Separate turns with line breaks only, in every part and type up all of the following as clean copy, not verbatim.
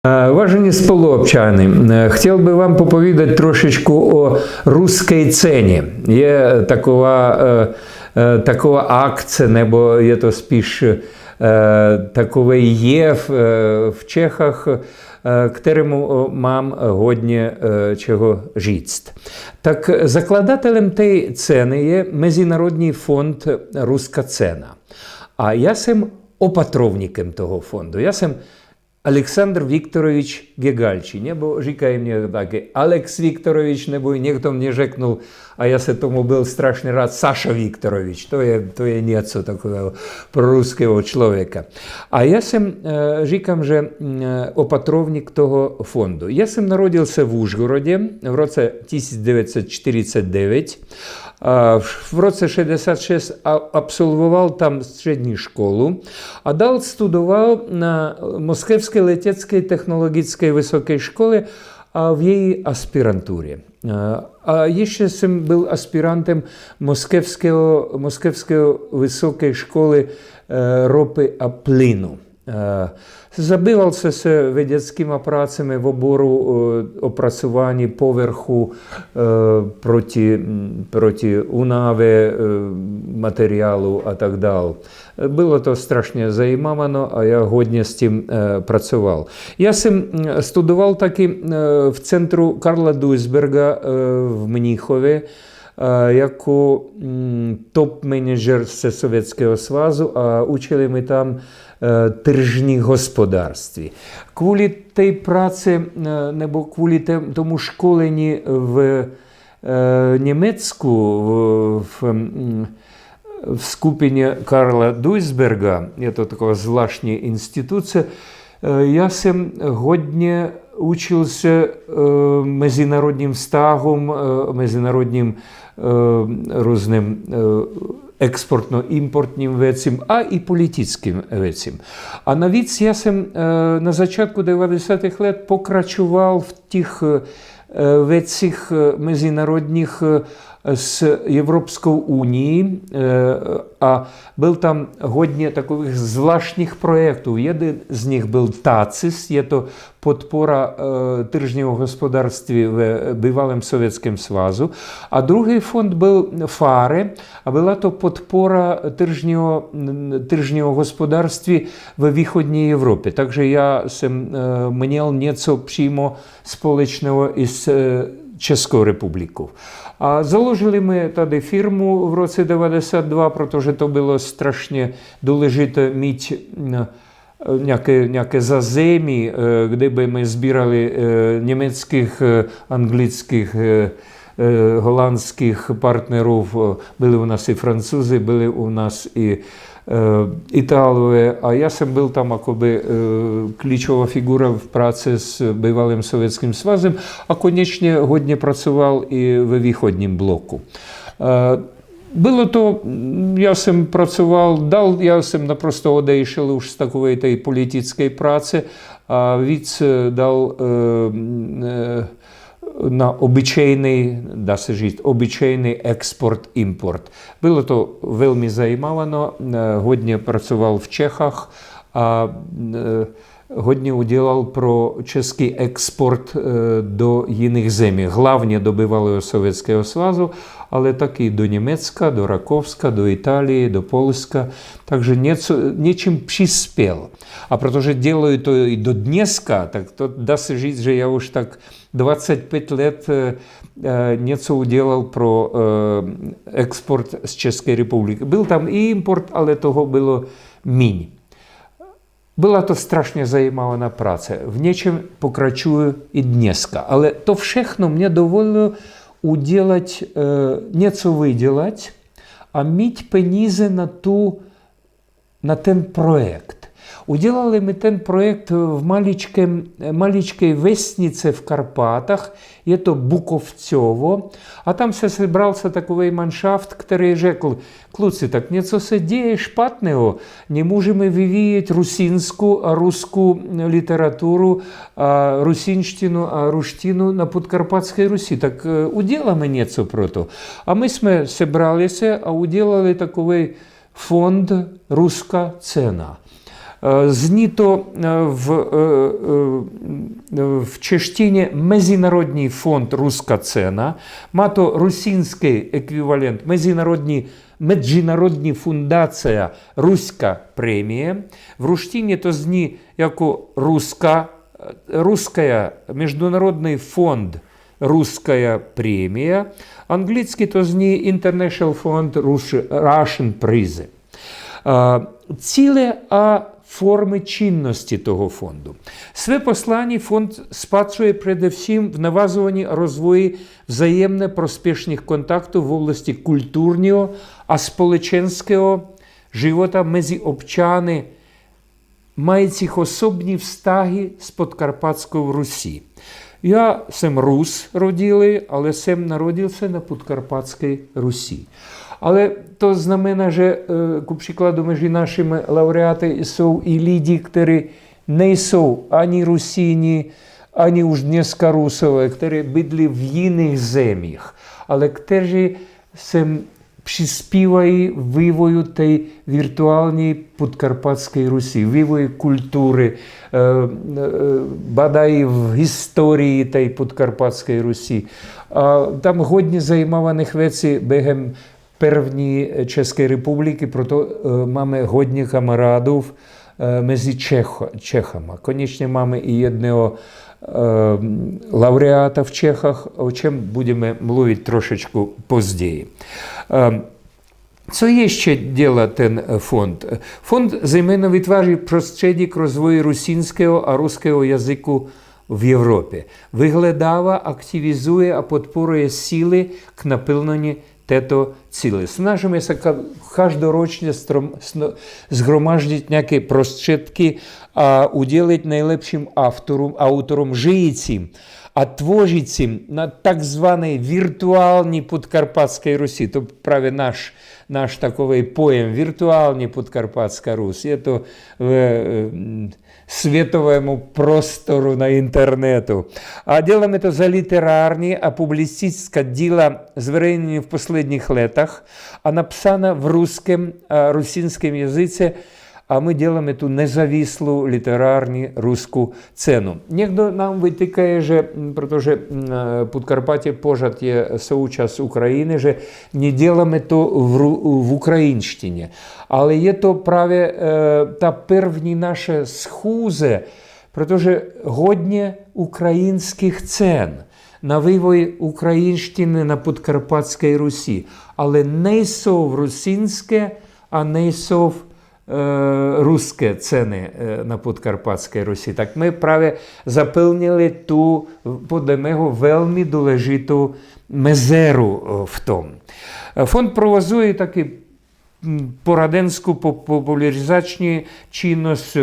Уважаемые сполуобчани, хотел бы вам поповідати трошечку о русской цені. Є такова акція, небо є то спіш таковий є в Чехах, которому мам годне чого жість. Так закладателем тієї ціни є Міжнародний фонд «Руська ціна». А я сам опатровником того фонду. Я сам Олександр Вікторович Гегальчий, небо říkají mě taky Alex Viktorovich, nebo někdo mě řeknul, a já se tomu byl strašně rád, Saša Viktorovich, to je něco takového pro ruského člověka. A já jsem, říkám, že opatrovník toho fondu. Já jsem narodil se v Užgorodě v roce 1949, v roce 66 absolvoval tam střední školu a dál studoval na Moskevské letecké technologické vysoké škole a v její aspirantuře. A ještě jsem byl aspirantem Moskevského vysoké školy ropy a plynu. Zabýval se vědeckými prácemi v oboru opracování povrchu proti únavě materiálu a tak dále. Bylo to strašně zajímavé a já hodně s tím pracoval. Já jsem studoval taky v centru Karla Duisberga v Mnichově jako top manažer ze Sovětského svazu a učili mi tam tržní hospodářství. Kvůli té práci nebo kvůli tomu školení v Německu, v skupině Karla Duisberga, je to taková zvláštní instituce, já jsem hodně učil se mezinárodním vztahům, mezinárodním různým експортно-імпортним věcím a i politickým věcím. A navíc já jsem na začátku 90. let pokračoval v těch věcích mezinárodních s Evropskou unii a byl tam hodně takových zvláštních projektů. Jeden z nich byl TACIS, je to podpora tržního hospodářství v bývalém Sovětském svazu. A druhý fond byl FARE a byla to podpora tržního hospodářství ve východní Evropě. Takže já jsem měl něco přímo společného i s Českou republikou. A založili my tady firmu v roce 92, protože to bylo strašně důležité mít nějaké zázemí, kde by my sbírali německých, anglických, holandských partnerů. Byli u nás i Francouzi, byli u nás i Itálové a já jsem byl tam jakoby klíčová figura v práci s bývalým Sovětským svazem a konečně hodně pracoval i ve východním bloku. Bylo to, já jsem pracoval dál, já jsem naprosto odešel už z takové té politické práce a víc dal na obyčejný, dá se říct, obyčejný export-import. Bylo to velmi zajímavé, hodně pracoval v Čechách a hodně udělal pro český export do jiných zemí, hlavně do bývalého Sovětského svazu, ale taky do Německa, do Rakovska, do Itálie, do Polska, takže něčím přispěl. A protože dělají to i do dneska, tak to dá se říct, že já už tak 25 let něco udělal pro export z České republiky. Byl tam i import, ale toho bylo míň. Byla to strašně zajímavá práce. V něčem pokračuju i dneska. Ale to všechno mě dovolilo udělat, něco vydělat a mít peníze na ten projekt. Udělali mi ten projekt v maličké vesnice v Karpátách, je to Bukovcovo, a tam se sebral takový manšaft, který řekl, kluci, tak něco se děje špatného, nemůžeme vyvíjet rusínskou a ruskou literaturu, a rusínštinu a ruštinu na Podkarpatské Rusi, tak uděláme něco pro to. A my jsme sebrali se a udělali takový fond Ruská cena. Знято в Чештині Міжнародний фонд «Руська цена», мато русинський еквівалент Міжнародна фундація «Руська премія». В Руштині то зні яко «Русская Міжнародний фонд «Русская премія», англійський то зні International Fund Russian Prize. Ціле форми чинності того фонду. Своє послання фонд спрацює передусім в нав'язуванні розвою взаємно проспішних контактів в області культурного а сполеченського живота між обчани, маючих особні встаги з Подкарпатської Русі. Я сам рус родилий, але сам народився на Подкарпатській Русі. Але то знамена, że ku przykładu między naszymi laureatami są i ludzie, którzy nie są ani Rusini, ani już dneska Rusowie, którzy byli w innych ziemiach, ale którzy się przyspiewają wywoju tej wirtualnej podkarpackiej Rusi, wywoju kultury, badają w historii tej podkarpackiej Rusi. Tam hodnie zajmowanych rzeczy biegiem Первні Чеської Республіки, прото mamy годні камарадів між Чехами. Конечно, mamy і одного лауреата в Чехах, о чим будемо говорити трошечку пізніше. Co jeszcze działa ten fond? Fond zajmowany wytwarza prostřednik rozwoju rusińskiego a ruskiego języku w Europie. Wyglądała, aktywizuje a podporuje siły k napełnieniu tego celu. Snažíme sa každoročne zhromaždiť nejaké prostředky a udeliť najlepším autorom žijícím a tvořícím na takzvanej virtuálnej podkarpatskej Rusi. To práve náš takový pojem, virtuálnej podkarpatská Rus. Je to световому простору на интернету. А делаем это за литерарные, а публицистское дело, зверенное в последних летах, а написано в русском, русинском языке, а мы делаем эту независлую литерарную русскую цену. Niekto нам витикає, že, protože Podkarpatie pořád je součást Ukrajiny, že не делаем to в українщині. Але є то právě ta první naše schůze, protože hodně ukrajinských cen na vývoj ukrajinštiny na Podkarpatské Rusi, ale nejsou v rusínské a nejsou v ruské ceny na Podkarpatské Rusi. Tak my právě zaplnili tu, podle mého, velmi důležitou mezeru v tom. Фонд провозує такі пораденську популяризаційну чинність,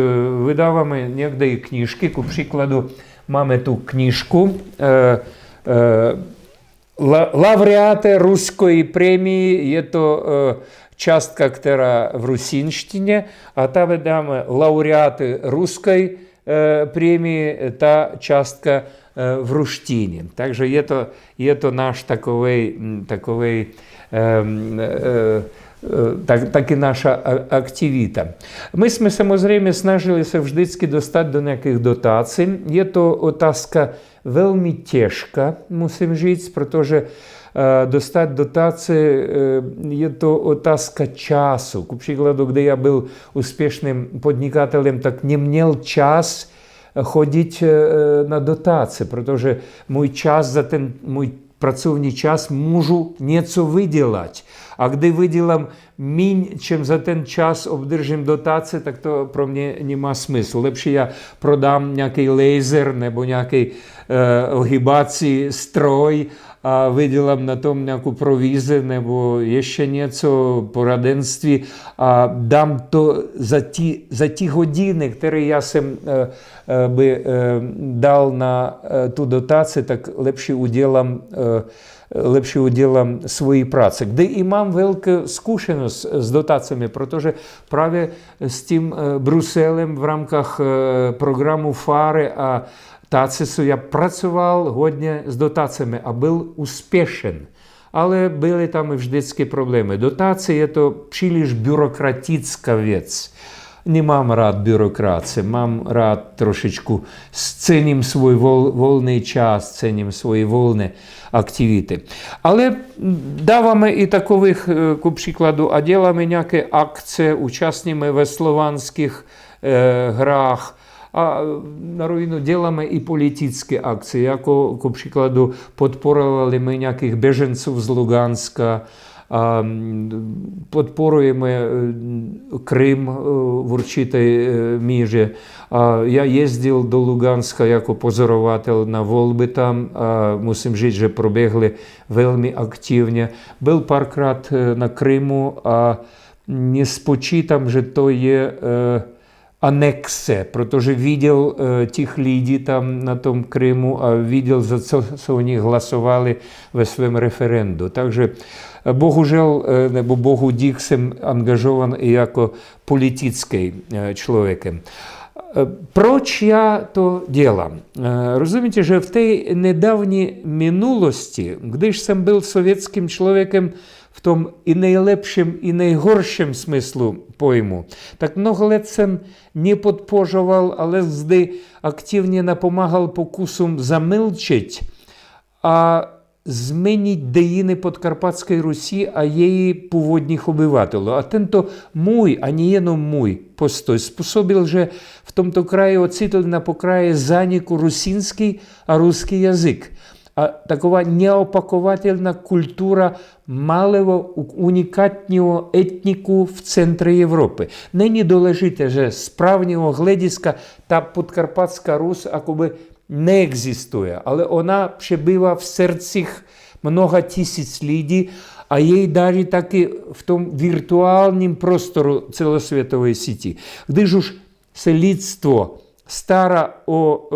видавами někde книжки. Ku příkladu máme tu knížku Laureáty ruské премии. Je to частка, která v rusínštině, a ta vydáme laureáty ruské премии, ta částka v ruštině. Takže je to náš takový так і наша активіта. Ми samozřejmě snažili se vždycky dostat do nějakých dotací. Je to otázka velmi těžká, musím říct, protože dostat dotaci je to otázka času. Ku příkladu, kdy já byl úspěšným podnikatelem, tak neměl čas chodit na dotace, protože můj čas za ten můj pracovní čas můžu něco vydělat. A kdy vydělám míň, čím za ten čas obdržím dotace, tak to pro mě nemá smysl. Lepší já prodám nějaký laser nebo nějaký ohýbací stroj a vydělám na tom nějakou provizi nebo ještě něco, poradenství, a dám to za ty hodiny, které já jsem by dal na tu dotaci, tak lepší udělám svoji práci. Kdy i mám velkou zkušenost s dotacemi, protože právě s tím Bruselem v rámkách programu FARE a TACISu já pracoval hodně s dotacemi a byl úspěšen. Ale byly tam i vždycky problémy. Dotace je to příliš byrokratická věc. не мам рад бюрократії, мам рад трошечку цінім свій вольний час, цінім свої вольні активіти. Але даваме і такових, ku przykładu, a děláme nějaké akce, účastníme ve slovanských hrách, a na rovinu děláme i politické akce, jako ku příkladu podporovali my nějakých beženců z Luganska, a podporujeme Krym v určité míře. A já jezdil do Luganska jako pozorovatel na volby tam a musím říct, že proběhly velmi aktivně. Byl párkrát na Krymu a nespočítám, že to je anexe, protože viděl těch lidí tam na tom Krymu a viděl, za co oni hlasovali ve svém referendu. Takže bohužel, nebo bohu dík, jsem angažovan i jako politický člověkem. Proč já to dělám? Rozumíte, že v té nedávné minulosti, když jsem byl sovětským člověkem v tom i nejlepším, i nejhorším smyslu pojmu, tak mnoho let jsem nepodpořoval, ale zde aktivně napomáhal pokusům zamlčet a změnit dějiny Podkarpatské Rusi a její původních obyvatelů. A tento můj, a nejenom můj postoj způsobil, že v tomto kraji ocitl na pokraji zániku rusínský a ruský jazyk. A taková neopakovatelná kultura malého unikátního etniku v centru Evropy. Není důležité, že z právního hlediska ta podkarpatská Rus jakoby neexistuje, ale ona přebývá v srdcích mnoha tisíc lidí a jej daří taky v tom virtuálním prostoru celosvětové síti. Když už se lidstvo stará o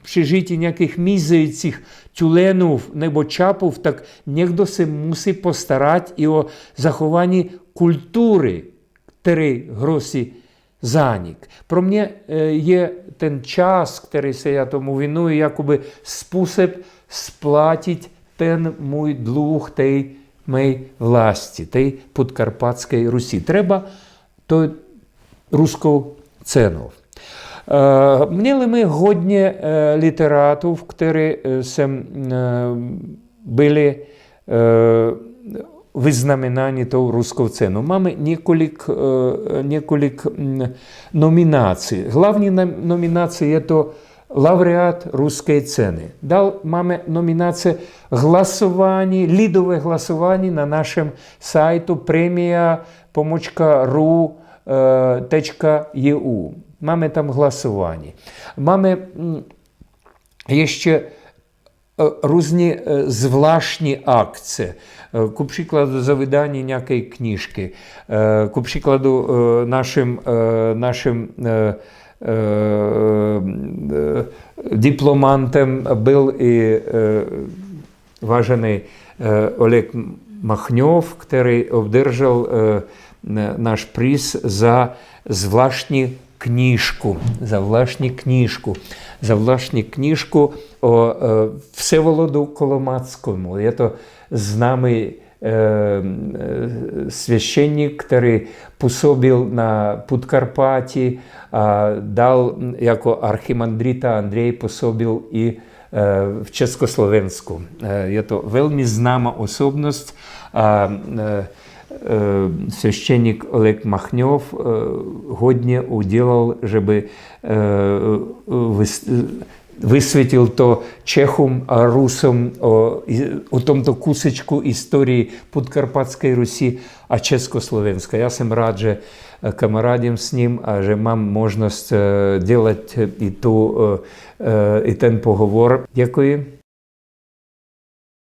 přežití nějakých mizejících tюленů nebo čapů, tak někdo se musí postarat i o zachování kultury, který hrozí zánik. Pro mě je ten čas, který se já tomu věnuji, jakoby způsob splatit ten můj dluh té mé vlasti, té podkarpatské Rusi. Třeba to ruskou cenu. Měli my hodně literátů, kteří byli vyznamenáni tou ruskou cenou. Máme několik nominací. Hlavní nominace je to laureát ruské ceny. Dál máme nominace hlasování, lidové hlasování na našem sajtu premia.ru.eu. Máme tam hlasování. Máme ještě různé zvláštní akce. Ku příkladu za vydání nějaké knížky. Ku příkladu naším diplomantem byl i vážený Oleg Machňov, který obdržel náš příz za zvláštní knížku. Za zvláštní knížku o Всеволоду Коломацькому. Je to známý священник, který působil na Podkarpatí a dal jako archimandrita Andrej působil i v Československu. Je to velmi známá osobnost a священник Олег Махнев hodně udělal, żeby vysvětlil to Čechům a Rusům o tomto kusečku historii Podkarpatské Rusi a Československa. Já jsem rád, že kamarádím s ním a že mám možnost dělat i ten pohovor. Děkuji.